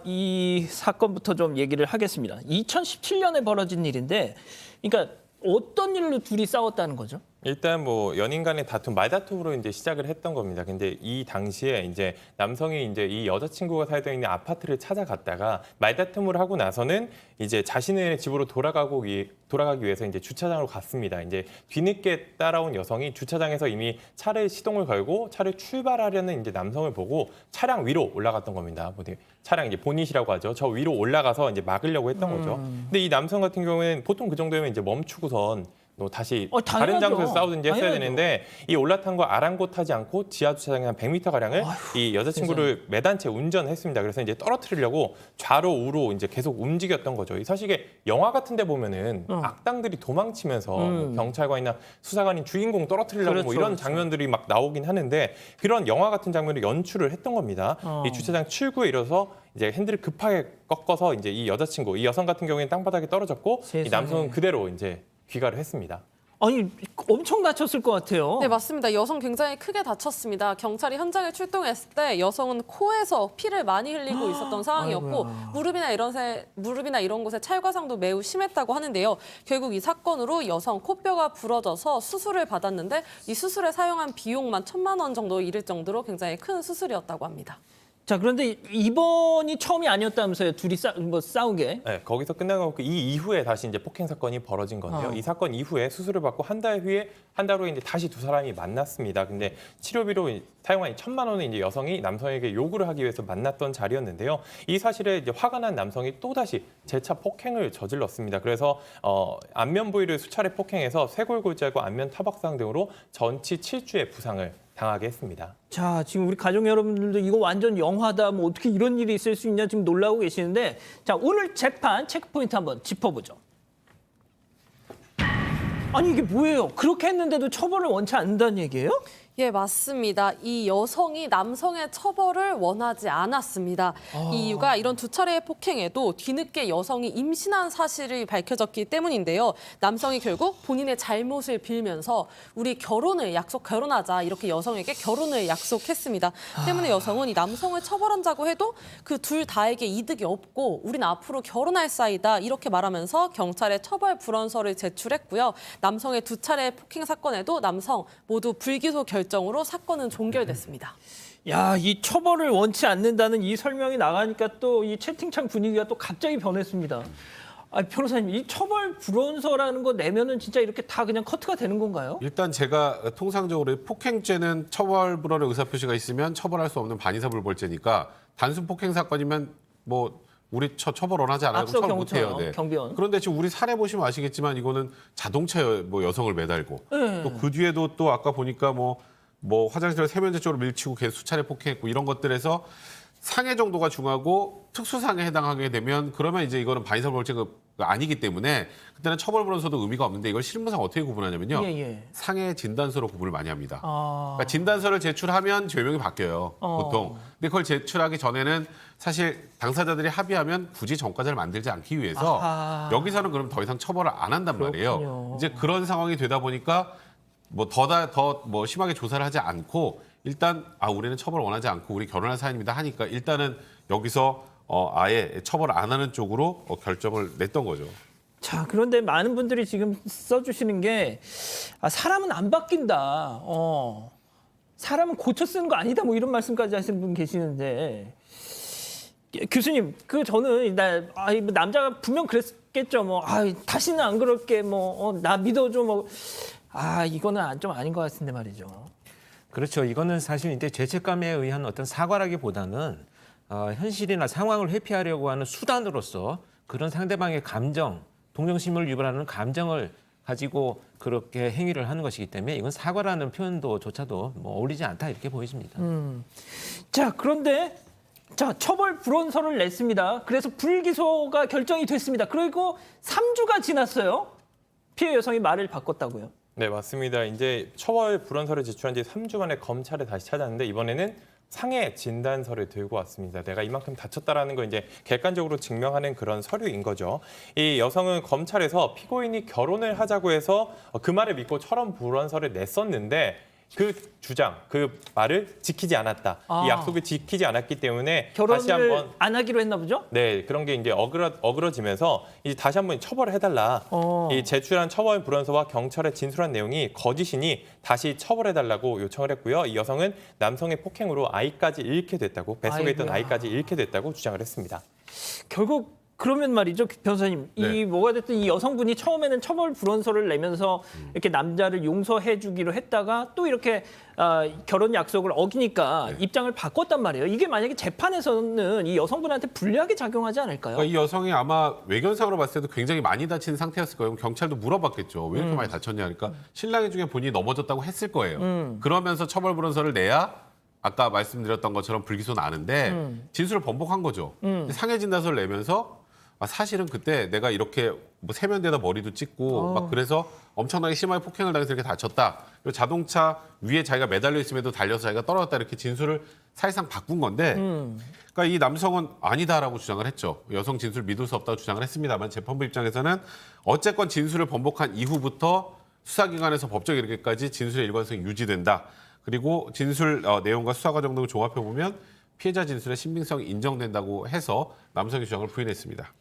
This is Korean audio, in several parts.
이 사건부터 좀 얘기를 하겠습니다. 2017년에 벌어진 일인데, 그러니까 어떤 일로 둘이 싸웠다는 거죠? 일단 뭐 연인 간의 다툼, 말다툼으로 이제 시작을 했던 겁니다. 근데 이 당시에 이제 남성이 이제 이 여자친구가 살고 있는 아파트를 찾아갔다가 말다툼을 하고 나서는 이제 자신의 집으로 돌아가기 위해서 이제 주차장으로 갔습니다. 이제 뒤늦게 따라온 여성이 주차장에서 이미 차를 시동을 걸고 차를 출발하려는 이제 남성을 보고 차량 위로 올라갔던 겁니다. 차량 이제 보닛이라고 하죠. 저 위로 올라가서 이제 막으려고 했던 거죠. 근데 이 남성 같은 경우에는 보통 그 정도면 이제 멈추고선 다시 다른 장소에서 싸우든지 했어야 되는데 이 올라탄 거 아랑곳하지 않고 지하 주차장에 한 100m 가량을 이 여자친구를 매단 채 운전했습니다. 그래서 이제 떨어뜨리려고 좌로 우로 이제 계속 움직였던 거죠. 사실 이게 영화 같은데 보면은 악당들이 도망치면서 뭐 경찰관이나 수사관인 주인공 떨어뜨리려고 뭐 이런 장면들이 막 나오긴 하는데 그런 영화 같은 장면을 연출을 했던 겁니다. 이 주차장 출구에 이르러서 이제 핸들을 급하게 꺾어서 이제 이 여자친구, 이 여성 같은 경우에는 땅바닥에 떨어졌고 이 남성은 그대로 이제 귀가를 했습니다. 아니, 엄청 다쳤을 것 같아요. 네, 맞습니다. 여성 굉장히 크게 다쳤습니다. 경찰이 현장에 출동했을 때 여성은 코에서 피를 많이 흘리고 있었던 상황이었고 무릎이나 이런 곳에 찰과상도 매우 심했다고 하는데요. 결국 이 사건으로 여성 코뼈가 부러져서 수술을 받았는데 이 수술에 사용한 비용만 1,000만 원 정도 이를 정도로 굉장히 큰 수술이었다고 합니다. 자, 그런데 이번이 처음이 아니었다면서요? 둘이 싸운 게? 네, 거기서 끝나고 이 이후에 다시 이제 폭행 사건이 벌어진 건데요. 이 사건 이후에 수술을 받고 한 달 후에 이제 다시 두 사람이 만났습니다. 근데 치료비로 사용한 1,000만 원을 이제 여성이 남성에게 요구를 하기 위해서 만났던 자리였는데요. 이 사실에 이제 화가 난 남성이 또 다시 재차 폭행을 저질렀습니다. 그래서 안면 부위를 수차례 폭행해서 쇄골골절과 안면 타박상 등으로 전치 7주의 부상을 당하게 했습니다. 자, 지금 우리 가족 여러분들도 이거 완전 영화다, 뭐 어떻게 이런 일이 있을 수 있냐 지금 놀라고 계시는데, 자, 오늘 재판 체크포인트 한번 짚어보죠. 아니, 이게 뭐예요? 그렇게 했는데도 처벌을 원치 않는다는 얘기예요? 예, 맞습니다. 이 여성이 남성의 처벌을 원하지 않았습니다. 이 이유가 이런 두 차례의 폭행에도 뒤늦게 여성이 임신한 사실이 밝혀졌기 때문인데요. 남성이 결국 본인의 잘못을 빌면서 우리 결혼하자 이렇게 여성에게 결혼을 약속했습니다. 때문에 여성은 이 남성을 처벌한다고 해도 그 둘 다에게 이득이 없고 우린 앞으로 결혼할 사이다 이렇게 말하면서 경찰에 처벌 불원서를 제출했고요. 남성의 두 차례의 폭행 사건에도 남성 모두 불기소 결정으로 사건은 종결됐습니다. 야, 이 처벌을 원치 않는다는 이 설명이 나가니까 또 이 채팅창 분위기가 또 갑자기 변했습니다. 아, 변호사님, 이 처벌 불원서라는 거 내면은 진짜 이렇게 다 그냥 커트가 되는 건가요? 일단 제가 통상적으로 폭행죄는 처벌 불원의 의사표시가 있으면 처벌할 수 없는 반의사불벌죄니까 단순 폭행 사건이면 뭐 우리 처벌 원하지 않아요. 앞서 처벌 못해요. 네. 경비원. 그런데 지금 우리 사례 보시면 아시겠지만 이거는 자동차에 뭐 여성을 매달고 또 그 뒤에도 또 아까 보니까 뭐 화장실을 세면대 쪽으로 밀치고 계속 수차례 폭행했고 이런 것들에서 상해 정도가 중하고 특수상해에 해당하게 되면 그러면 이제 이거는 반의사불벌죄가 아니기 때문에 그때는 처벌불원서도 의미가 없는데 이걸 실무상 어떻게 구분하냐면요. 상해 진단서로 구분을 많이 합니다. 그러니까 진단서를 제출하면 죄명이 바뀌어요. 보통. 근데 그걸 제출하기 전에는 사실 당사자들이 합의하면 굳이 전과자를 만들지 않기 위해서 여기서는 그럼 더 이상 처벌을 안 한단 말이에요. 이제 그런 상황이 되다 보니까 더 심하게 조사를 하지 않고 일단 우리는 처벌 원하지 않고 우리 결혼할 사연입니다 하니까 일단은 여기서 아예 처벌 안 하는 쪽으로 결정을 냈던 거죠. 자, 그런데 많은 분들이 지금 써주시는 게 사람은 안 바뀐다. 사람은 고쳐 쓰는 거 아니다. 뭐 이런 말씀까지 하시는 분 계시는데 교수님, 저는 남자가 분명 그랬겠죠. 다시는 안 그럴게. 나 믿어줘. 이거는 좀 아닌 것 같은데 말이죠. 그렇죠. 이거는 사실 이제 죄책감에 의한 어떤 사과라기보다는 현실이나 상황을 회피하려고 하는 수단으로서 그런 상대방의 감정, 동정심을 유발하는 감정을 가지고 그렇게 행위를 하는 것이기 때문에 이건 사과라는 표현조차도 어울리지 않다 이렇게 보여집니다. 자, 그런데 처벌 불원서를 냈습니다. 그래서 불기소가 결정이 됐습니다. 그리고 3주가 지났어요. 피해 여성이 말을 바꿨다고요. 네, 맞습니다. 이제 처벌 불원서를 제출한 지 3주 만에 검찰을 다시 찾았는데 이번에는 상해 진단서를 들고 왔습니다. 내가 이만큼 다쳤다라는 걸 이제 객관적으로 증명하는 그런 서류인 거죠. 이 여성은 검찰에서 피고인이 결혼을 하자고 해서 그 말을 믿고 처벌 불원서를 냈었는데 그 주장, 그 말을 지키지 않았다. 아. 이 약속을 지키지 않았기 때문에 다시 결혼을 한번 안 하기로 했나 보죠? 네, 그런 게 이제 어그러지면서 이제 다시 한번 처벌을 해달라. 이 제출한 처벌 불원서와 경찰에 진술한 내용이 거짓이니 다시 처벌해달라고 요청을 했고요. 이 여성은 남성의 폭행으로 아이까지 잃게 됐다고, 뱃속에 있던 아이고야. 아이까지 잃게 됐다고 주장을 했습니다. 결국 그러면 말이죠, 변호사님. 네. 이 뭐가 됐든 이 여성분이 처음에는 처벌 불원서를 내면서 이렇게 남자를 용서해 주기로 했다가 또 이렇게 결혼 약속을 어기니까 입장을 바꿨단 말이에요. 이게 만약에 재판에서는 이 여성분한테 불리하게 작용하지 않을까요? 그러니까 이 여성이 아마 외견상으로 봤을 때도 굉장히 많이 다친 상태였을 거예요. 그럼 경찰도 물어봤겠죠. 왜 이렇게 많이 다쳤냐 하니까 신랑이 중에 본인이 넘어졌다고 했을 거예요. 그러면서 처벌 불원서를 내야 아까 말씀드렸던 것처럼 불기소 나는데 진술을 번복한 거죠. 상해 진단서를 내면서 사실은 그때 내가 이렇게 뭐 세면대에다 머리도 찍고 막 그래서 엄청나게 심하게 폭행을 당해서 이렇게 다쳤다. 그리고 자동차 위에 자기가 매달려 있음에도 달려서 자기가 떨어졌다 이렇게 진술을 사실상 바꾼 건데 그러니까 이 남성은 아니다라고 주장을 했죠. 여성 진술 믿을 수 없다고 주장을 했습니다만 재판부 입장에서는 어쨌건 진술을 번복한 이후부터 수사기관에서 법적 이르기까지 진술의 일관성이 유지된다. 그리고 진술 내용과 수사 과정 등을 종합해 보면 피해자 진술의 신빙성이 인정된다고 해서 남성의 주장을 부인했습니다.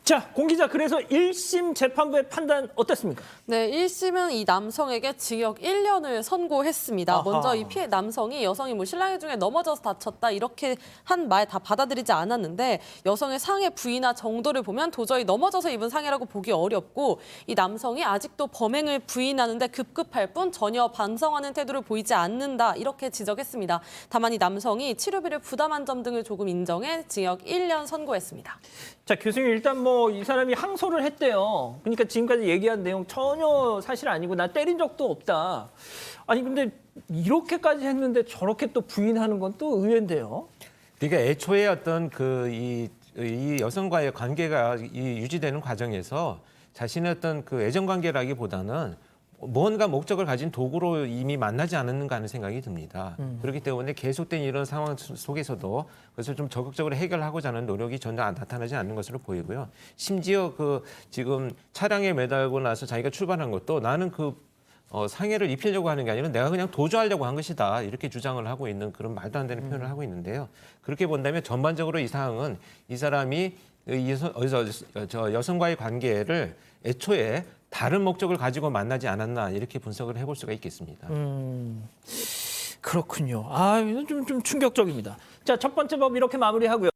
자, 공 기자, 그래서 1심 재판부의 판단 어땠습니까? 네, 1심은 이 남성에게 징역 1년을 선고했습니다. 아하. 먼저 이 피해 남성이 여성이 뭐 신랑의 중에 넘어져서 다쳤다 이렇게 한 말 다 받아들이지 않았는데 여성의 상해 부위나 정도를 보면 도저히 넘어져서 입은 상해라고 보기 어렵고 이 남성이 아직도 범행을 부인하는데 급급할 뿐 전혀 반성하는 태도를 보이지 않는다 이렇게 지적했습니다. 다만 이 남성이 치료비를 부담한 점 등을 조금 인정해 징역 1년 선고했습니다. 자, 교수님, 일단 뭐 이 사람이 항소를 했대요. 그러니까 지금까지 얘기한 내용 전혀 사실 아니고 나 때린 적도 없다. 아니 근데 이렇게까지 했는데 저렇게 또 부인하는 건 또 의외인데요. 그러니까 애초에 어떤 이 여성과의 관계가 유지되는 과정에서 자신의 어떤 그 애정 관계라기보다는 뭔가 목적을 가진 도구로 이미 만나지 않았는가 하는 생각이 듭니다. 그렇기 때문에 계속된 이런 상황 속에서도 그것을 좀 적극적으로 해결하고자 하는 노력이 전혀 나타나지 않는 것으로 보이고요. 심지어 그 지금 차량에 매달고 나서 자기가 출발한 것도 나는 상해를 입히려고 하는 게 아니라 내가 그냥 도주하려고 한 것이다. 이렇게 주장을 하고 있는 그런 말도 안 되는 표현을 하고 있는데요. 그렇게 본다면 전반적으로 이 사항은 이 사람이 저 여성과의 관계를 애초에 다른 목적을 가지고 만나지 않았나 이렇게 분석을 해볼 수가 있겠습니다. 그렇군요. 아, 이건 좀 충격적입니다. 자, 첫 번째 법 이렇게 마무리하고요.